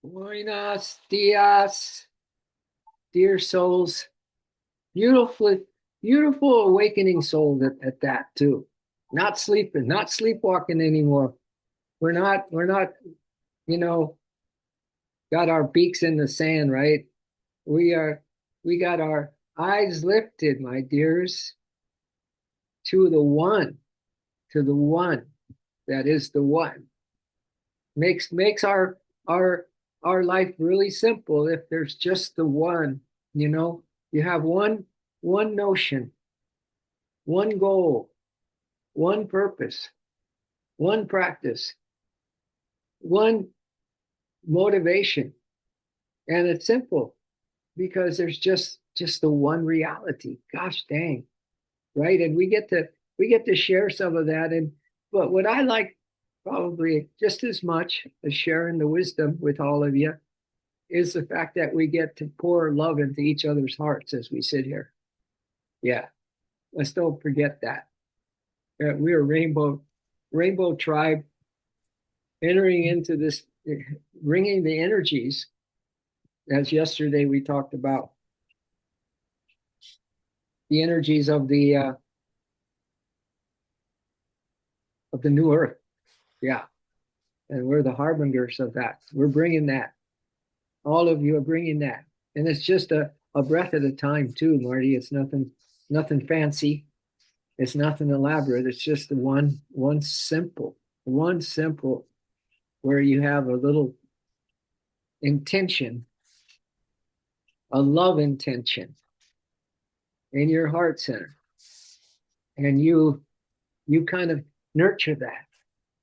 Buenos dias, dear souls. Beautiful, beautiful awakening soul at that too. Not sleeping, not sleepwalking anymore. We're not, you know, got our beaks in the sand, right? We are, we got our eyes lifted, my dears, to the one, to the one that is the one. Makes our our life really simple if there's just the one, you know. You have one notion, one goal, one purpose, one practice, one motivation. And it's simple because there's just the one reality. Gosh dang, right? And we get to share some of that. And but what I like probably just as much as sharing the wisdom with all of you is the fact that we get to pour love into each other's hearts as we sit here. Yeah, let's don't forget that. We're a rainbow tribe entering into this, bringing the energies, as yesterday we talked about, the energies of the new earth. Yeah, and we're the harbingers of that. We're bringing that. All of you are bringing that, and it's just a breath at a time too, Marty. It's nothing fancy. It's nothing elaborate. It's just the one simple, where you have a little intention, a love intention in your heart center, and you kind of nurture that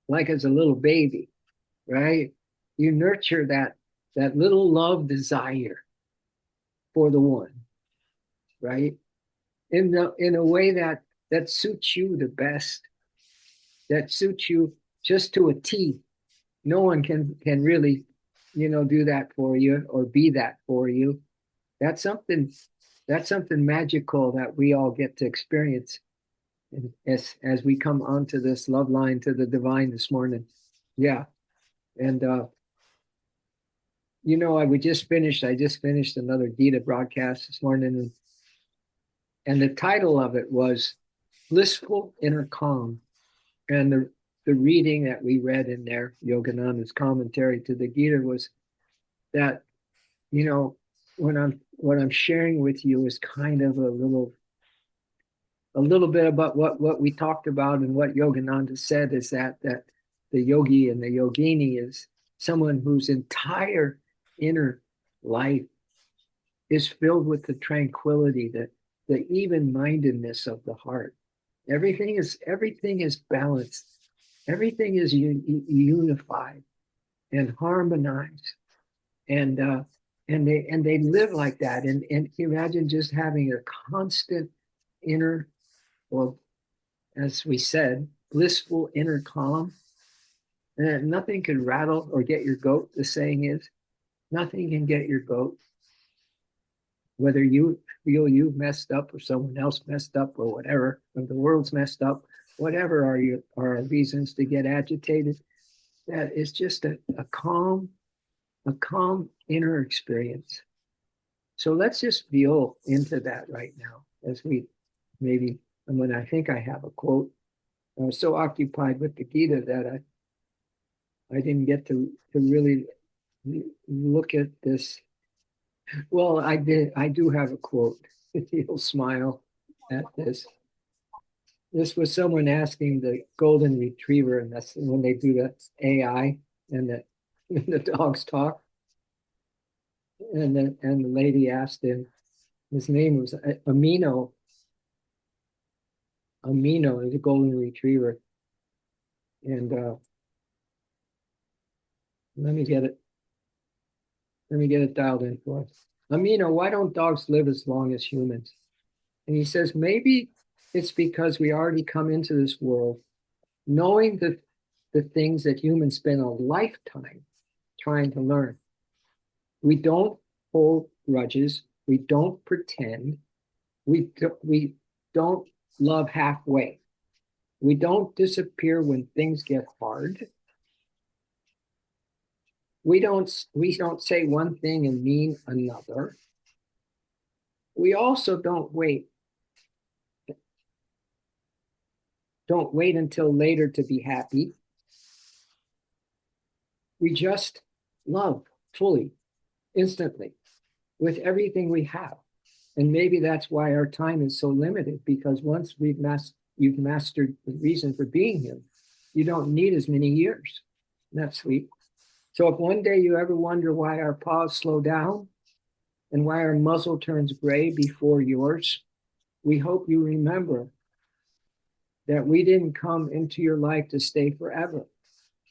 like as a little baby, right? You nurture that little love desire for the one, right? In a way that suits you the best, that suits you just to a T. No one can really, do that for you or be that for you. That's something that's something magical that we all get to experience as we come onto this love line to the divine this morning. Yeah. And I just finished another Gita broadcast this morning, and the title of it was Blissful Inner Calm. And the reading that we read in there, Yogananda's commentary to the Gita, was that, you know, when what I'm sharing with you is kind of a little bit about what we talked about, and what Yogananda said is that the yogi and the yogini is someone whose entire inner life is filled with the tranquility, the even-mindedness of the heart. Everything is balanced. Everything is unified and harmonized, and they live like that. And imagine just having a constant inner, well, as we said, blissful inner calm. And nothing can rattle or get your goat. The saying is, nothing can get your goat, whether you feel you've messed up or someone else messed up or whatever, or the world's messed up, whatever are reasons to get agitated. That is just a calm inner experience. So let's just feel into that right now as we maybe, and when I think I have a quote. I was so occupied with the Gita that I didn't get to really look at this. Well, I did. I do have a quote. You'll smile at this. This was someone asking the golden retriever, and that's when they do the AI and the dogs talk. And the lady asked him. His name was Amino. Amino is a golden retriever, and let me get it. Let me get it dialed in for us. Amino, why don't dogs live as long as humans? And he says, maybe it's because we already come into this world knowing the things that humans spend a lifetime trying to learn. We don't hold grudges. We don't pretend. We don't love halfway. We don't disappear when things get hard. We don't say one thing and mean another. We also don't wait until later to be happy. We just love fully, instantly, with everything we have. And maybe that's why our time is so limited, because once you've mastered the reason for being here, you don't need as many years. Isn't that sweet? So if one day you ever wonder why our paws slow down and why our muzzle turns gray before yours, we hope you remember that we didn't come into your life to stay forever.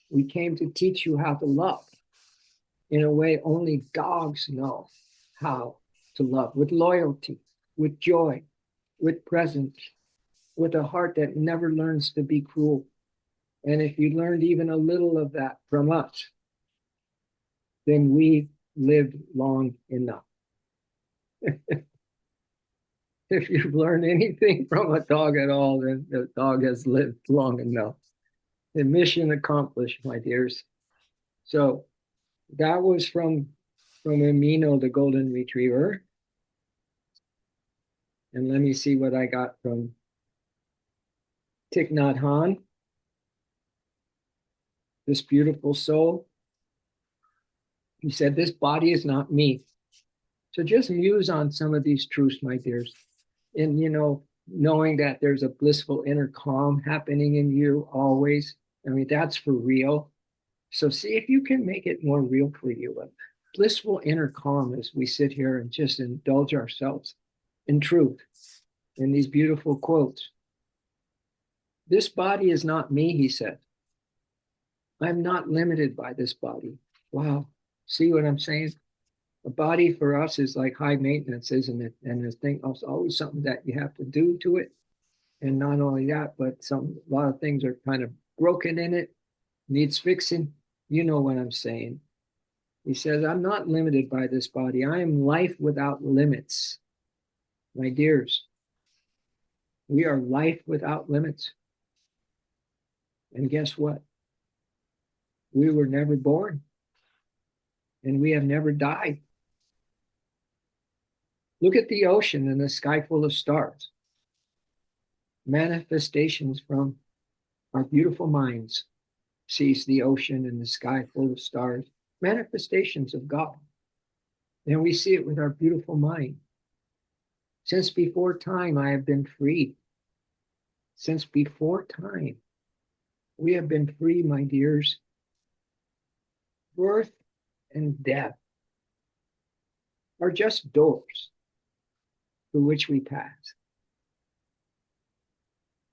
We came to teach you how to love in a way only dogs know how to love, with loyalty, with joy, with presence, with a heart that never learns to be cruel. And if you learned even a little of that from us, then we lived long enough. If you've learned anything from a dog at all, then the dog has lived long enough. The mission accomplished, my dears. So that was from Amino, the golden retriever. And let me see what I got from Thich Nhat Hanh, this beautiful soul. He said, "This body is not me." So just muse on some of these truths, my dears. And, knowing that there's a blissful inner calm happening in you always. I mean, that's for real. So see if you can make it more real for you. A blissful inner calm as we sit here and just indulge ourselves in truth, in these beautiful quotes. This body is not me, he said. I'm not limited by this body. Wow. See what I'm saying? A body for us is like high maintenance, isn't it? And there's always something that you have to do to it. And not only that, but a lot of things are kind of broken in it, needs fixing. You know what I'm saying. He says, I'm not limited by this body. I am life without limits. My dears, we are life without limits. And guess what? We were never born, and we have never died. Look at the ocean and the sky full of stars. Manifestations from our beautiful minds sees the ocean and the sky full of stars. Manifestations of God. And we see it with our beautiful mind. Since before time, I have been free. Since before time, we have been free, my dears. Birth and death are just doors through which we pass.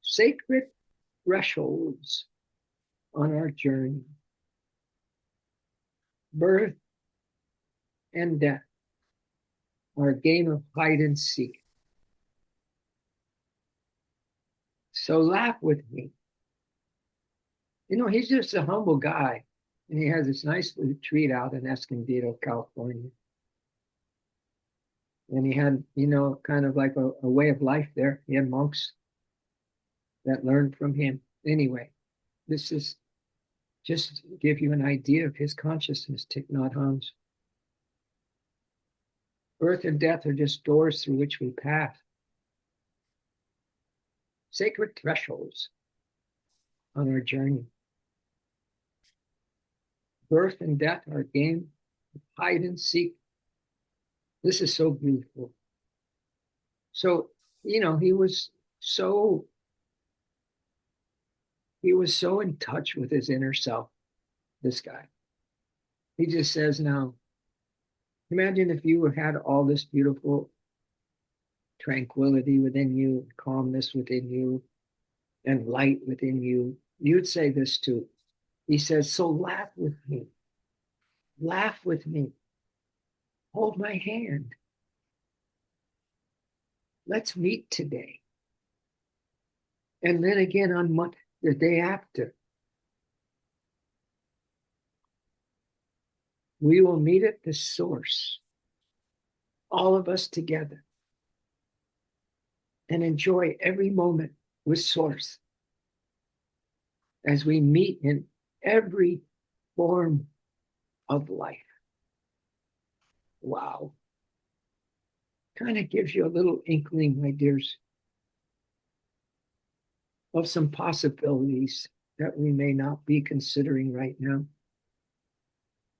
Sacred thresholds on our journey. Birth and death are a game of hide and seek. So laugh with me. He's just a humble guy, and he has this nice retreat out in Escondido, California. And he had, kind of like a way of life there. He had monks that learned from him. Anyway, this is just to give you an idea of his consciousness, Thich Nhat Hanh's. Birth and death are just doors through which we pass. Sacred thresholds on our journey. Birth and death are a game of hide and seek. This is so beautiful. So, he was so in touch with his inner self, this guy. He just says, now, imagine if you had all this beautiful tranquility within you, calmness within you, and light within you. You'd say this too. He says, so laugh with me. Laugh with me. Hold my hand. Let's meet today. And then again on the day after. We will meet at the source, all of us together, and enjoy every moment with source as we meet in every form of life. Wow. Kind of gives you a little inkling, my dears, of some possibilities that we may not be considering right now.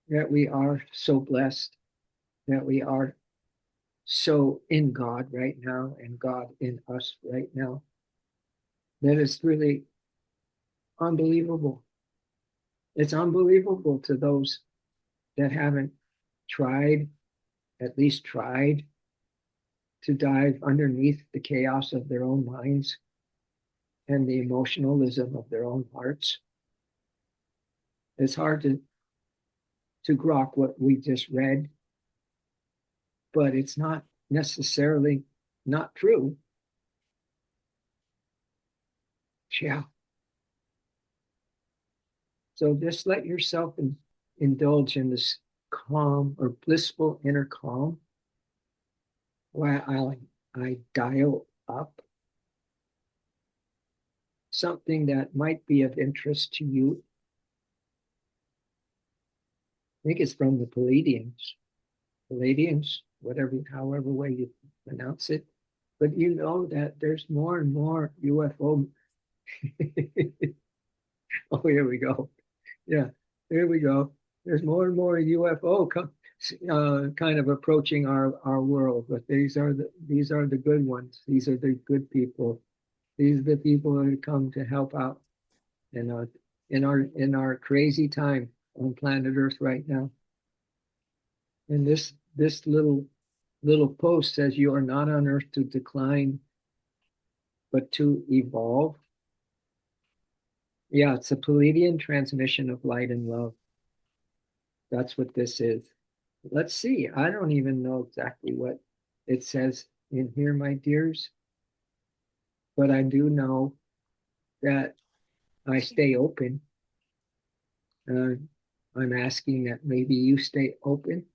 That we are so blessed, that we are so in God right now and God in us right now. That is really unbelievable. It's unbelievable to those that haven't tried, at least tried, to dive underneath the chaos of their own minds and the emotionalism of their own hearts. It's hard to grok what we just read, but it's not necessarily not true. Yeah. So just let yourself indulge in this calm or blissful inner calm while I dial up something that might be of interest to you. I think it's from the Palladians, whatever, however way you pronounce it. But you know that there's more and more UFO. Oh, here we go. Yeah, here we go. There's more and more UFO kind of approaching our world, but these are the good ones. These are the good people. These are the people that come to help out in our crazy time on planet Earth right now. And this little post says you are not on Earth to decline, but to evolve. Yeah, it's a Palladian transmission of light and love. That's what this is. Let's see. I don't even know exactly what it says in here, my dears, but I do know that I stay open. I'm asking that maybe you stay open,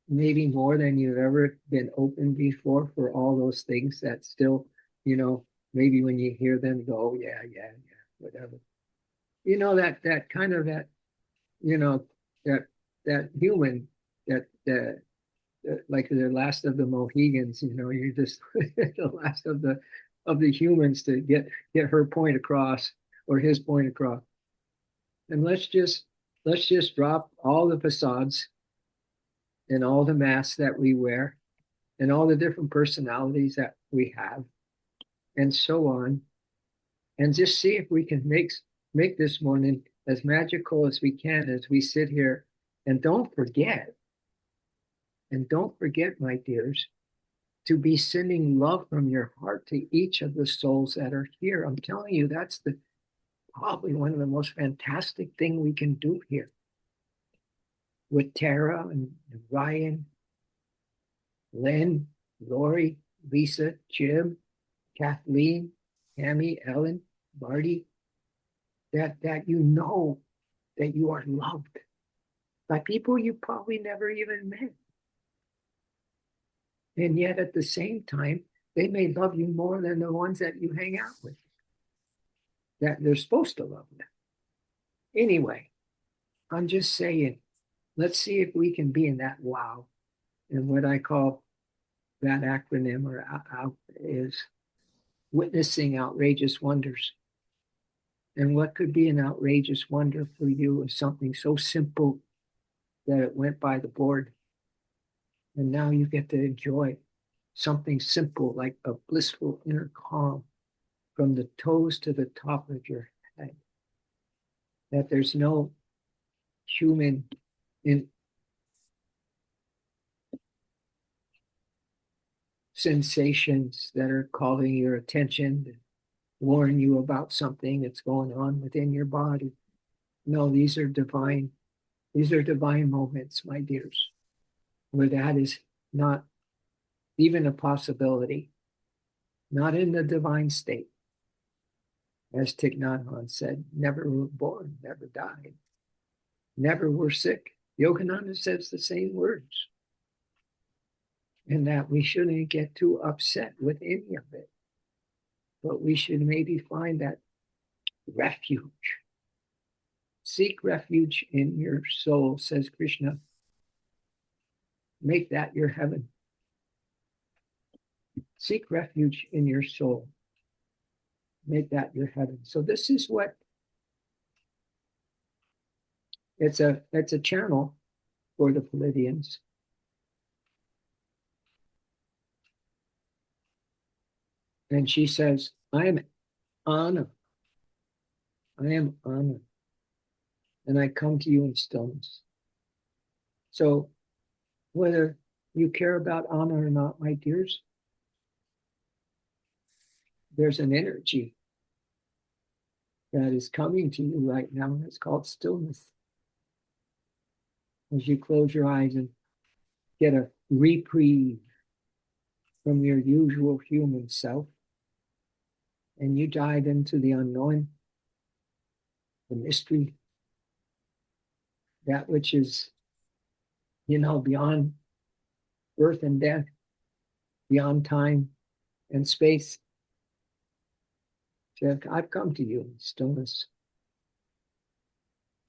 maybe more than you've ever been open before for all those things that still, maybe when you hear them go, oh, yeah, yeah, yeah, whatever. That kind of that, you know, that that human that like the last of the Mohegans, you're just the last of the humans to get her point across or his point across. And let's just drop all the facades and all the masks that we wear and all the different personalities that we have and so on, and just see if we can make this morning as magical as we can as we sit here. And don't forget, my dears, to be sending love from your heart to each of the souls that are here. I'm telling you, that's probably one of the most fantastic thing we can do here with Tara and Ryan, Len, Lori, Lisa, Jim, Kathleen, Tammy, Ellen, Marty, that you know that you are loved by people you probably never even met. And yet at the same time, they may love you more than the ones that you hang out with, that they're supposed to love them. Anyway, I'm just saying, let's see if we can be in that wow. And what I call that acronym or out is witnessing outrageous wonders. And what could be an outrageous wonder for you is something so simple that it went by the board. And now you get to enjoy something simple like a blissful inner calm from the toes to the top of your head. That there's no human in sensations that are calling your attention to warn you about something that's going on within your body. No, these are divine. These are divine moments, my dears, where that is not even a possibility, not in the divine state. As Thich Nhat said, never were born, never died, never were sick. Yogananda says the same words. And that we shouldn't get too upset with any of it, but we should maybe find that refuge Seek refuge in your soul, says Krishna. Make that your heaven. Seek refuge in your soul. Make that your heaven. So this is what it's a channel for the Pleiadians. And she says, I am Anna. I am Anna. And I come to you in stillness. So whether you care about Anna or not, my dears, there's an energy that is coming to you right now, and it's called stillness. As you close your eyes and get a reprieve from your usual human self, and you dive into the unknown, the mystery, that which is, beyond birth and death, beyond time and space. So I've come to you in stillness.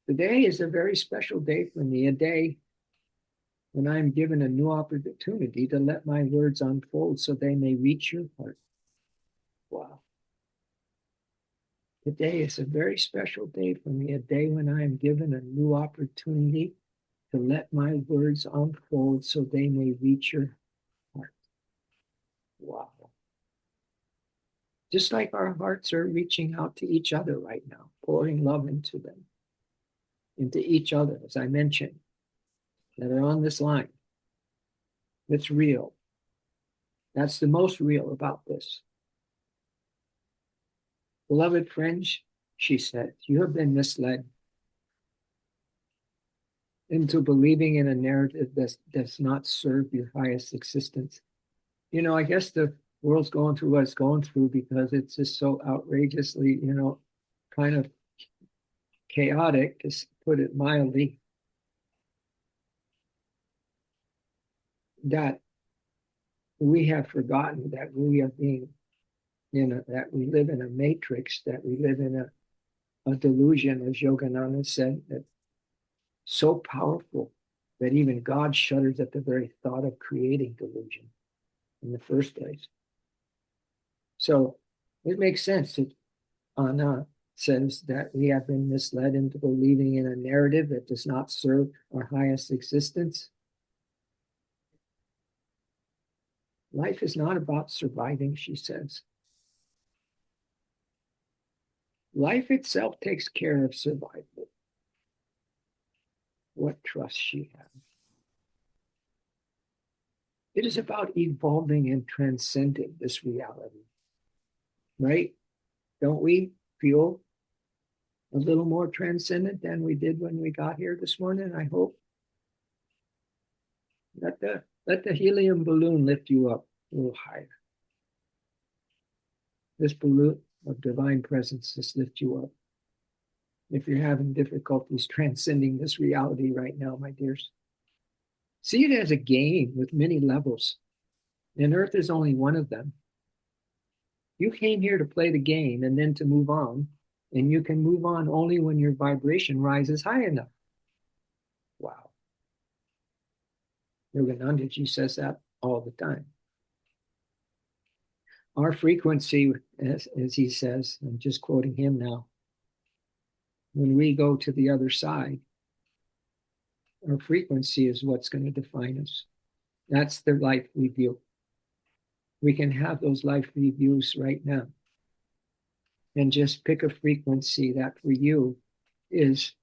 Today is a very special day for me, a day when I'm given a new opportunity to let my words unfold so they may reach your heart. Wow. Today is a very special day for me, a day when I am given a new opportunity to let my words unfold so they may reach your heart. Wow. Just like our hearts are reaching out to each other right now, pouring love into them, into each other, as I mentioned, that are on this line. It's real. That's the most real about this. Beloved friends, she said, you have been misled into believing in a narrative that does not serve your highest existence. I guess the world's going through what it's going through because it's just so outrageously, kind of chaotic, to put it mildly, that we have forgotten that we are being, that we live in a matrix, that we live in a delusion, as Yogananda said, that so powerful that even God shudders at the very thought of creating delusion in the first place. So it makes sense that Anna says that we have been misled into believing in a narrative that does not serve our highest existence. Life is not about surviving, she says. Life itself takes care of survival. What trust she has. It is about evolving and transcending this reality, right? Don't we feel a little more transcendent than we did when we got here this morning? I hope. Let the helium balloon lift you up a little higher. This balloon of divine presence just lift you up. If you're having difficulties transcending this reality right now, my dears, see it as a game with many levels. And Earth is only one of them. You came here to play the game and then to move on. And you can move on only when your vibration rises high enough. Wow. Yoganandaji says that all the time. Our frequency, as he says, I'm just quoting him now, when we go to the other side, our frequency is what's going to define us. That's the life review. We can have those life reviews right now and just pick a frequency that for you is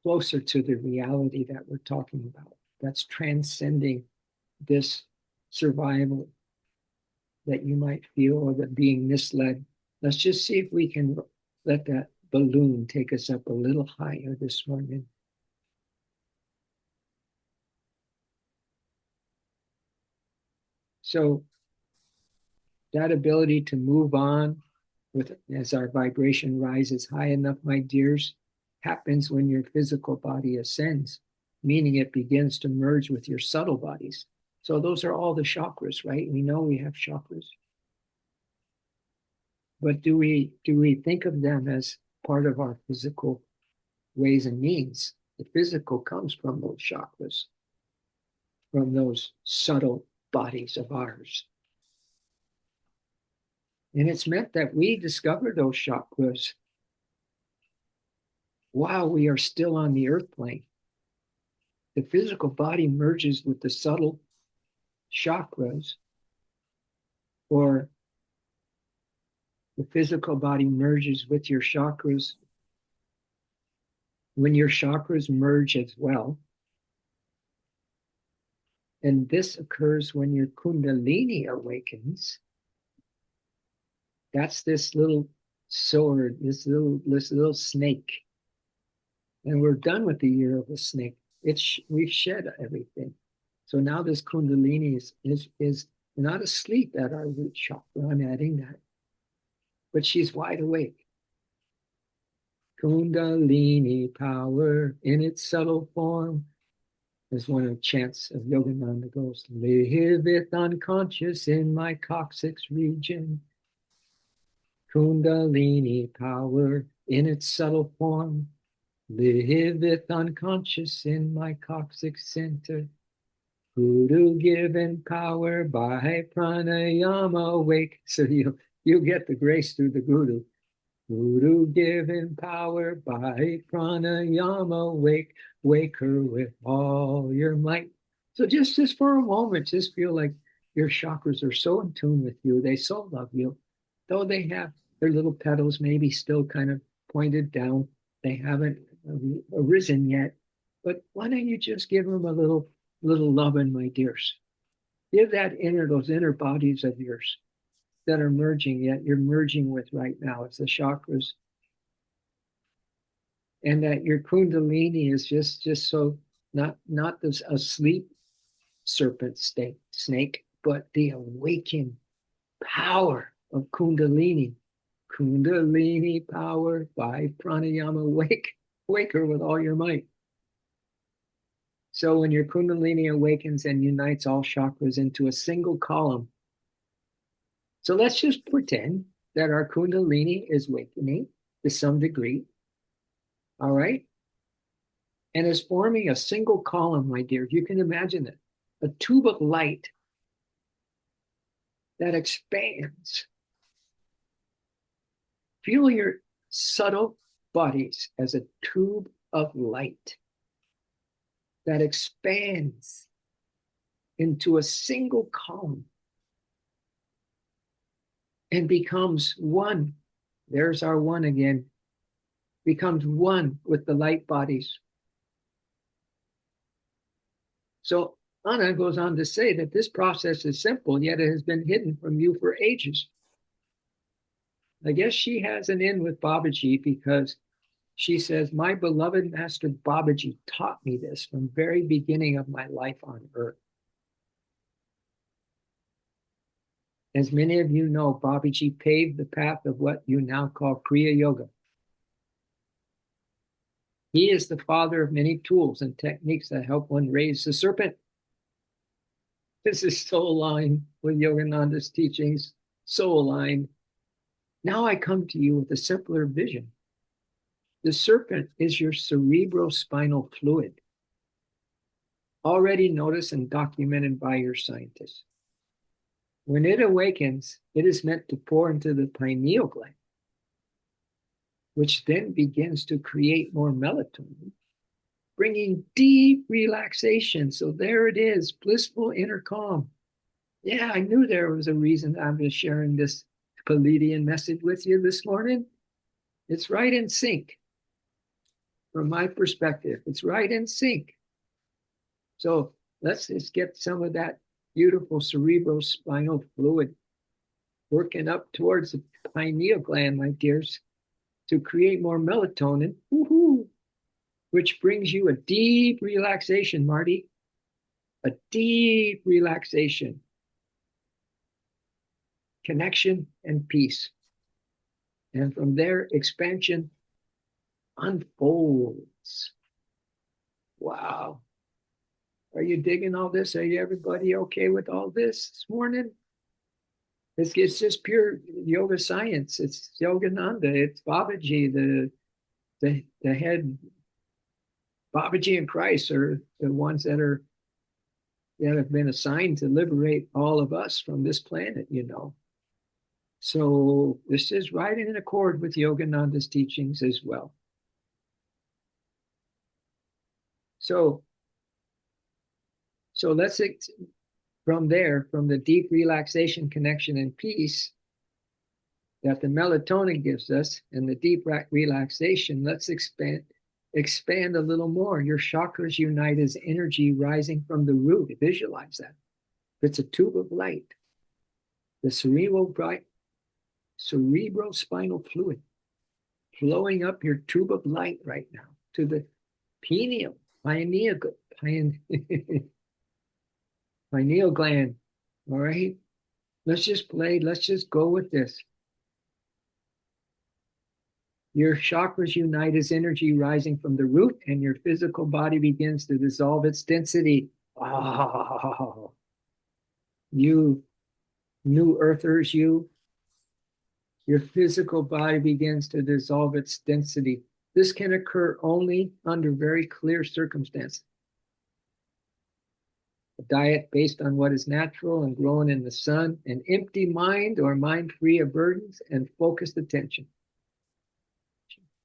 closer to the reality that we're talking about. That's transcending this survival that you might feel, or that being misled. Let's just see if we can let that balloon take us up a little higher this morning. So that ability to move on with as our vibration rises high enough, my dears, happens when your physical body ascends, meaning it begins to merge with your subtle bodies. So those are all the chakras, right? We know we have chakras. But do we think of them as part of our physical ways and means. The physical comes from those chakras, from those subtle bodies of ours. And it's meant that we discover those chakras while we are still on the earth plane. The physical body merges with the subtle chakras, or the physical body merges with your chakras when your chakras merge as well. And this occurs when your kundalini awakens. That's this little sword, this little snake. And we're done with the year of the snake. We've shed everything. So now this kundalini is not asleep at our root chakra. I'm adding that. But she's wide awake. Kundalini power in its subtle form, as one of the chants of Yogananda goes, liveth unconscious in my coccyx region. Kundalini power in its subtle form, liveth unconscious in my coccyx center. Guru given power by pranayama awake. So you get the grace through the Guru. Guru given power by pranayama wake her with all your might. So just for a moment, just feel like your chakras are so in tune with you. They so love you. Though they have their little petals maybe still kind of pointed down. They haven't arisen yet. But why don't you just give them a little loving, my dears? Give those inner bodies of yours that are merging, yet you're merging with right now. It's the chakras. And that your kundalini is just so not this asleep serpent snake, but the awakened power of kundalini. Kundalini power by pranayama wake her with all your might. So when your kundalini awakens and unites all chakras into a single column. So let's just pretend that our kundalini is awakening to some degree. All right? And is forming a single column, my dear. You can imagine it. A tube of light that expands. Feel your subtle bodies as a tube of light that expands into a single column and becomes one. There's our one again. Becomes one with the light bodies. So Anna goes on to say that this process is simple, yet it has been hidden from you for ages. I guess she has an in with Babaji because she says, my beloved master Babaji taught me this from the very beginning of my life on earth. As many of you know, Babaji paved the path of what you now call Kriya Yoga. He is the father of many tools and techniques that help one raise the serpent. This is so aligned with Yogananda's teachings, so aligned. Now I come to you with a simpler vision. The serpent is your cerebrospinal fluid, already noticed and documented by your scientists. When it awakens, it is meant to pour into the pineal gland, which then begins to create more melatonin, bringing deep relaxation. So there it is, blissful inner calm. Yeah, I knew there was a reason I was sharing this Palladian message with you this morning. It's right in sync. From my perspective, it's right in sync. So let's just get some of that beautiful cerebrospinal fluid working up towards the pineal gland, my dears, to create more melatonin, which brings you a deep relaxation, Marty, a deep relaxation, connection, and peace. And from there, expansion unfolds. Wow. Are you digging all this? Are you everybody okay with all this morning? It's just pure yoga science. It's Yogananda. It's Babaji, the head Babaji and Christ are the ones that have been assigned to liberate all of us from this planet, you know. So this is right in accord with Yogananda's teachings as well. So, so let's from there, from the deep relaxation, connection, and peace that the melatonin gives us, and the deep relaxation, let's expand a little more. Your chakras unite as energy rising from the root. Visualize that. It's a tube of light. The cerebrospinal fluid flowing up your tube of light right now to the pineal gland. All right. Let's just go with this. Your chakras unite as energy rising from the root, and your physical body begins to dissolve its density. Oh, you new earthers, your physical body begins to dissolve its density. This can occur only under very clear circumstances. A diet based on what is natural and grown in the sun, an empty mind or mind free of burdens, and focused attention.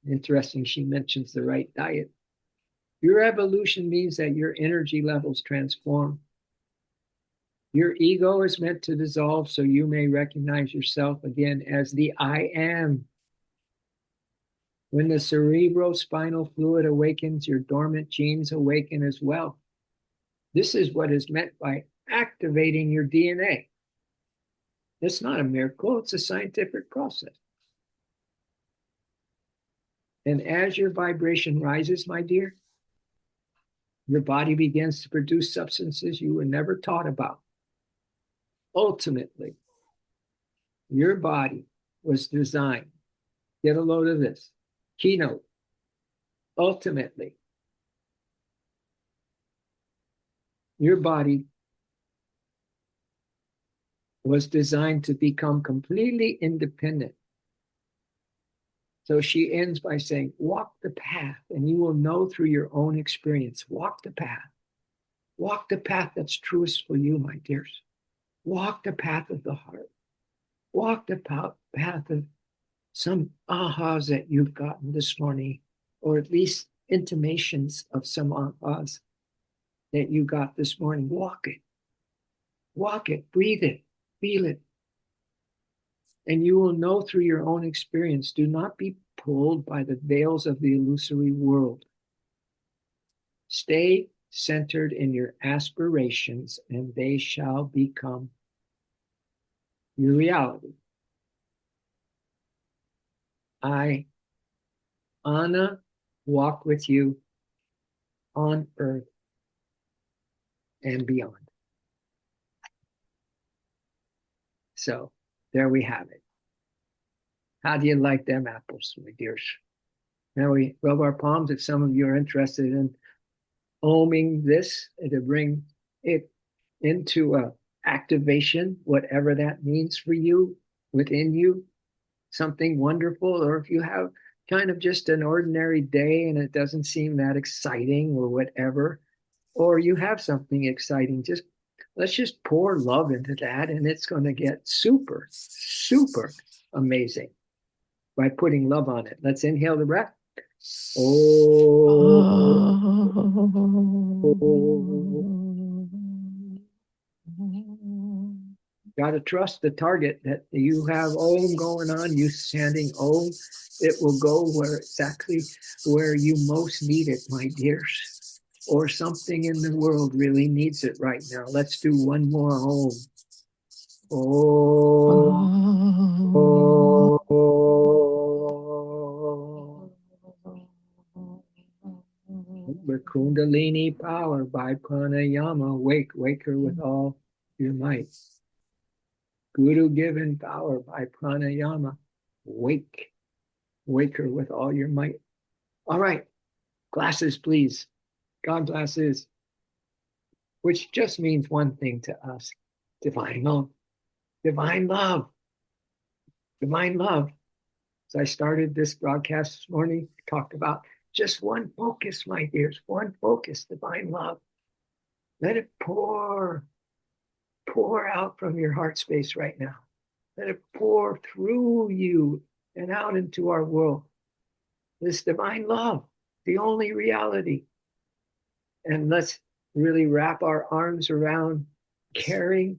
Interesting, she mentions the right diet. Your evolution means that your energy levels transform. Your ego is meant to dissolve so you may recognize yourself again as the I am. When the cerebrospinal fluid awakens, your dormant genes awaken as well. This is what is meant by activating your DNA. It's not a miracle, it's a scientific process. And as your vibration rises, my dear, your body begins to produce substances you were never taught about. Ultimately, your body was designed, get a load of this, keynote, ultimately, your body was designed to become completely independent. So she ends by saying, walk the path, and you will know through your own experience. Walk the path. Walk the path that's truest for you, my dears. Walk the path of the heart. Walk the path of some ahas that you've gotten this morning, or at least intimations of some ahas that you got this morning. Walk it. Walk it. Breathe it. Feel it. And you will know through your own experience. Do not be pulled by the veils of the illusory world. Stay centered in your aspirations, and they shall become your reality. I, Anna, walk with you on earth and beyond. So there we have it. How do you like them apples, my dears? Now we rub our palms. If some of you are interested in oming this to bring it into a activation, whatever that means for you, within you, something wonderful, or if you have kind of just an ordinary day and it doesn't seem that exciting or whatever, or you have something exciting, let's just pour love into that, and it's going to get super, super amazing by putting love on it. Let's inhale the breath. Got to trust the target that you have Om going on, you chanting Om. It will go exactly where you most need it, my dears. Or something in the world really needs it right now. Let's do one more Om. Om. With Kundalini power by pranayama, wake her with all your might. Guru given power by pranayama, wake her with all your might. All right, glasses, please. God glasses, which just means one thing to us: divine love. Divine love. Divine love. As I started this broadcast this morning, talked about Just one focus, my dears, one focus, divine love. Let it pour out from your heart space right now. Let it pour through you and out into our world. This divine love, the only reality. And let's really wrap our arms around caring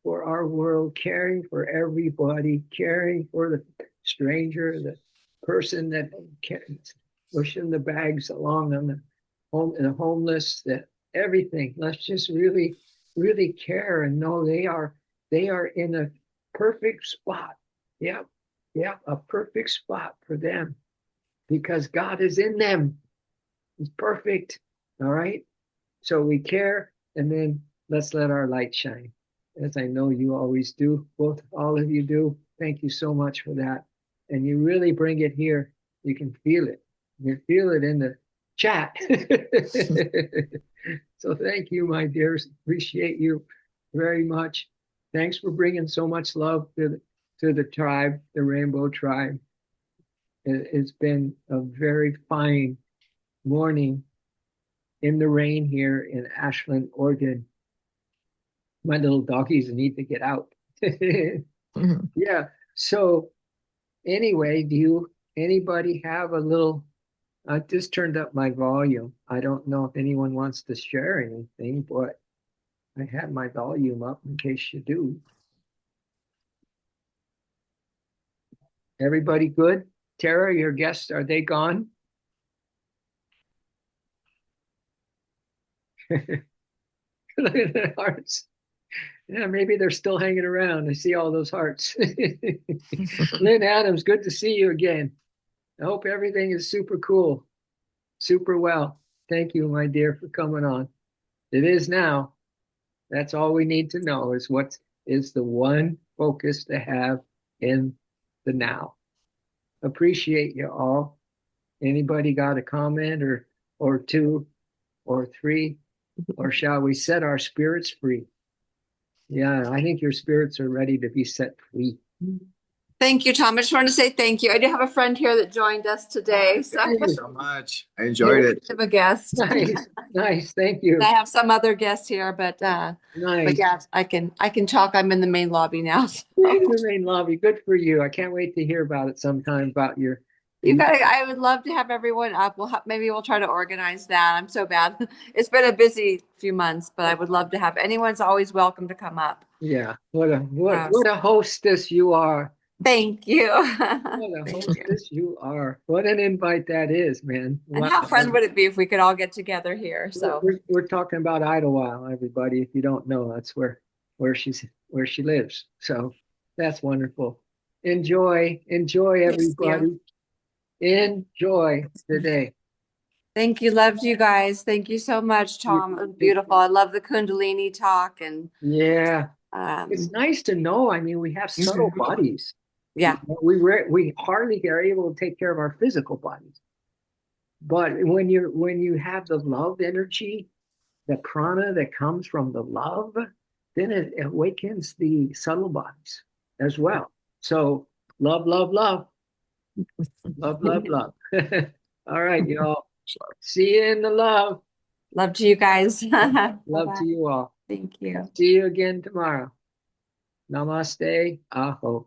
for our world, caring for everybody, caring for the stranger, the person that pushing the bags along on the homeless, the everything. Let's just really, really care and know they are in a perfect spot. Yep, yep, a perfect spot for them because God is in them. He's perfect. All right. So we care, and then let's let our light shine, as I know you always do. Both all of you do. Thank you so much for that. And you really bring it here. You can feel it. You can feel it in the chat. So thank you, my dears. Appreciate you very much. Thanks for bringing so much love to the tribe, the Rainbow Tribe. It's been a very fine morning in the rain here in Ashland, Oregon. My little doggies need to get out. Yeah. So anyway, anybody have a little? I just turned up my volume. I don't know if anyone wants to share anything, but I have my volume up in case you do. Everybody good? Tara, your guests, are they gone? Look at the hearts. Yeah, maybe they're still hanging around. I see all those hearts. Lynn Adams, good to see you again. I hope everything is super cool, super well. Thank you, my dear, for coming on. It is now. That's all we need to know is what is the one focus to have in the now. Appreciate you all. Anybody got a comment or two or three? Or shall we set our spirits free? Yeah, I think your spirits are ready to be set free. Thank you, Tom. I just wanted to say thank you. I do have a friend here that joined us today. Thank you so much. I enjoyed it. I have a guest. Nice, nice. Thank you. I have some other guests here, but Nice. yeah, I can talk. I'm in the main lobby now. So. In the main lobby. Good for you. I can't wait to hear about it sometime about your. You guys, I would love to have everyone up. Maybe we'll try to organize that. I'm so bad. It's been a busy few months, but I would love to have anyone's always welcome to come up. Yeah, what a hostess you are. Thank you. What a hostess you are. What an invite that is, man. And wow. how fun would it be if we could all get together here? So we're talking about Idlewild, everybody. If you don't know, that's where she lives. So that's wonderful. Enjoy everybody. Enjoy today. Thank you. Loved you guys. Thank you so much, Tom. It was beautiful. I love the Kundalini talk and yeah. It's nice to know. I mean, we have subtle bodies. Yeah. We hardly are able to take care of our physical bodies. But when you have the love energy, the prana that comes from the love, then it awakens the subtle bodies as well. So love, love, love. Love, love, love. All right, y'all. See you in the love. Love to you guys. Love to you all. Thank you. See you again tomorrow. Namaste. Aho.